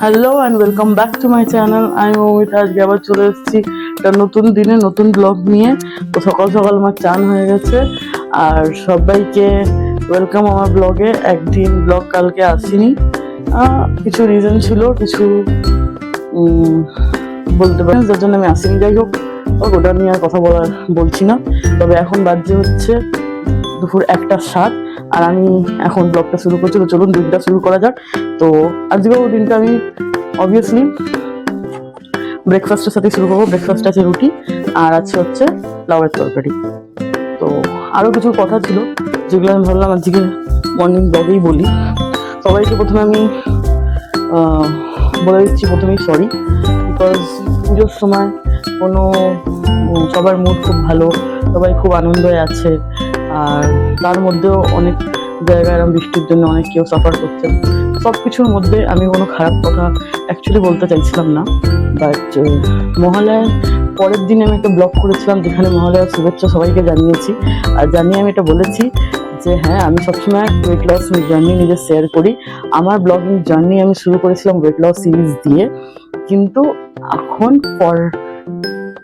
Hello and welcome back to my channel. আমি মৌমিতা। আজকে আবার চলে এসেছি একটা নতুন দিনে নতুন ব্লগ নিয়ে। তো সকাল সকাল আমার চান হয়ে গেছে আর সবাইকে ওয়েলকাম আমার ব্লগে। একদিন ব্লগ কালকে আসিনি, কিছু রিজন ছিল, কিছু বলতে পারি যার জন্য আমি আসিনি। যাই হোক, ওটা নিয়ে আর কথা বলছি না। তবে এখন বাজে হচ্ছে দুপুর 1:07 আর আমি এখন ব্লগটা শুরু করছি। তো চলুন দিনটা শুরু করা যাক। তো আজকেও দিনটা আমি অবভিয়াসলি ব্রেকফাস্টের সাথে শুরু করবো। ব্রেকফাস্ট আছে রুটি আর আছে হচ্ছে লাউয়ের তরকারি। তো আরও কিছু কথা ছিল যেগুলো আমি ভাবলাম আজকে মর্নিং ব্লগেই বলি। সবাইকে প্রথমে আমি বলে দিচ্ছি প্রথমেই সরি, বিকজ পুজোর সময় সবার মুড খুব ভালো, সবাই খুব আনন্দে আছে। আর তার মধ্যেও অনেক জায়গায় এরকম বৃষ্টির জন্য অনেক কেউ সাফার করছে। সব কিছুর মধ্যে আমি কোনো খারাপ কথা অ্যাকচুয়ালি বলতে চাইছিলাম না। বাট মহালয়ার পরের দিনে আমি একটা ব্লগ করেছিলাম যেখানে মহালয়ার শুভেচ্ছা সবাইকে জানিয়েছি। আর জানিয়ে আমি এটা বলেছি যে হ্যাঁ, আমি সবসময় ওয়েট লস জার্নি নিজে শেয়ার করি। আমার ব্লগিং জার্নি আমি শুরু করেছিলাম ওয়েট লস সিরিজ দিয়ে, কিন্তু এখন ফর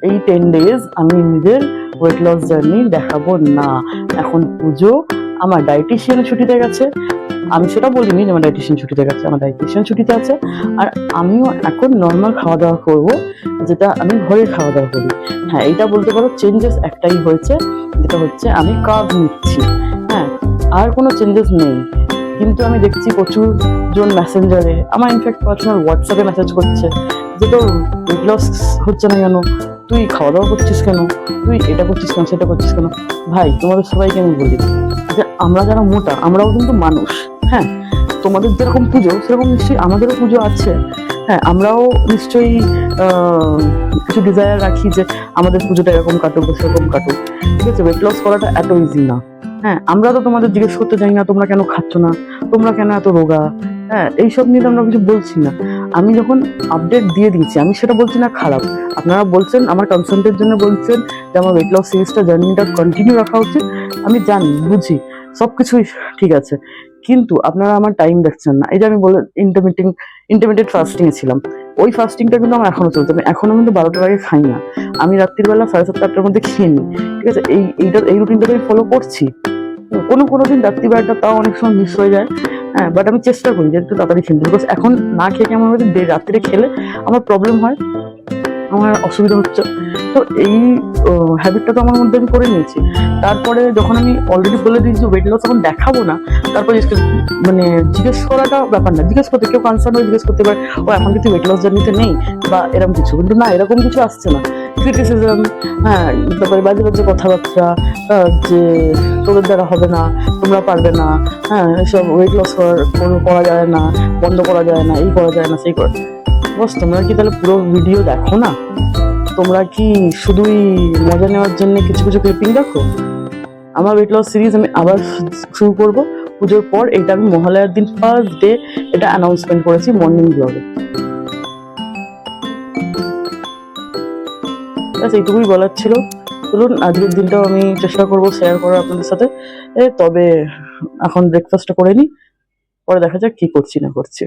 এই 10 days আমি নিজের ওয়েট লস জার্নি দেখাবো না। এখন পুজো, আমার ডায়েটিশিয়ান ছুটিতে গেছে। আমি সেটা বলিনি যে আমার ডায়েটিশিয়ান ছুটিতে গেছে, আমার ডায়েটিশিয়ান ছুটিতে আছে। আর আমিও এখন নর্মাল খাওয়া দাওয়া করবো, যেটা আমি ঘরে খাওয়া দাওয়া করি। হ্যাঁ, এইটা বলতে পারো চেঞ্জেস একটাই হয়েছে, যেটা হচ্ছে আমি কার্ব নিচ্ছি। হ্যাঁ, আর কোনো চেঞ্জেস নেই। কিন্তু আমি দেখছি প্রচুর জন মেসেঞ্জারে, আমার ইনফ্যাক্ট পার্সোনাল হোয়াটসঅ্যাপে মেসেজ করছে যে তোর ওয়েট লস হচ্ছে না কেন, তুই খাওয়া দাওয়া করছিস কেন, তুই এটা করছিস কেন, সেটা করছিস কেন। ভাই, তোমাদের সবাইকে আমি বলি যে আমরা যারা মোটা আমরাও কিন্তু মানুষ। হ্যাঁ, তোমাদের যেরকম পুজো সেরকম নিশ্চয়ই আমাদেরও পুজো আছে। হ্যাঁ, আমরাও নিশ্চয়ই কিছু ডিজায়ার রাখি যে আমাদের পুজোটা এরকম কাটুক, সেরকম কাটুক। ঠিক আছে, ওয়েট লস করাটা এত ইজি না। হ্যাঁ, আমরা তো তোমাদের জিজ্ঞেস করতে চাই না তোমরা কেন খাচ্ছ না, তোমরা কেন এত রোগা। হ্যাঁ, এইসব নিয়ে তো আমরা কিছু বলছি না। আমি যখন আপডেট দিয়ে দিয়েছি, আমি সেটা বলছি না খারাপ। আপনারা বলছেন আমার কনসেন্টের জন্য, বলছেন যে আমার ওয়েট লস সিরিজটা জার্নিটা কন্টিনিউ রাখা উচিত। আমি জানি, বুঝি, সব কিছুই ঠিক আছে, কিন্তু আপনারা আমার টাইম দেখছেন না। এই যে আমি বলে ইন্টারমিডিয়েট ফাস্টিংয়ে ছিলাম, ওই ফাস্টিংটা কিন্তু আমার এখনো চলছে। আমি এখনো কিন্তু 12টার আগে খাই না। আমি রাত্রিবেলা 7:30-8টার মধ্যে খেয়ে নিই। ঠিক আছে, এই রুটিনটাকে আমি ফলো করছি। কোনো দিন রাত্রিবেলাটা তাও অনেক সময় মিস হয়ে যায়। হ্যাঁ, বাট আমি চেষ্টা করি যে একটু তাড়াতাড়ি খেলতে, বিকজ এখন না খেয়ে কেমন হয়েছে, রাত্রে খেলে আমার প্রবলেম হয়, আমার অসুবিধা হচ্ছে। তো এই হ্যাবিটটা তো আমার মধ্যে আমি করে নিয়েছি। তারপরে যখন আমি অলরেডি বলে দিয়েছি ওয়েট লস এখন দেখাবো না, তারপরে জিজ্ঞেস করাটা ব্যাপার না। জিজ্ঞেস করতে কেউ কনসার্ন হয়ে জিজ্ঞেস করতে পারে, ও এখন কিন্তু ওয়েট লস জার্নিতে নেই বা এরকম কিছু, কিন্তু না, এরকম কিছু আসছে না। ক্রিটিসিজম, হ্যাঁ, তারপরে বাজে বাজে কথাবার্তা, যে তোদের দ্বারা হবে না, তোমরা পারবে না, হ্যাঁ, এসব ওয়েট লস করা যায় না, বন্ধ করা যায় না, এই করা যায় না, সেই করা। বস, তোমরা কি তাহলে পুরো ভিডিও দেখো না? তোমরা কি শুধুই মজা নেওয়ার জন্য কিছু কিছু ক্লিপিং দেখো? আমার ওয়েট লস সিরিজ আমি আবার শুরু করবো পুজোর পর। এটা আমি মহালয়ার দিন ফার্স্ট ডে এটা অ্যানাউন্সমেন্ট করেছি মর্নিং ব্লগে। এইটুকুই বলার ছিল। চলুন, আজকের দিনটাও আমি চেষ্টা করবো শেয়ার করার আপনাদের সাথে। তবে এখন ব্রেকফাস্টটা করে নিই, পরে দেখা যাক কি করছি না করছি।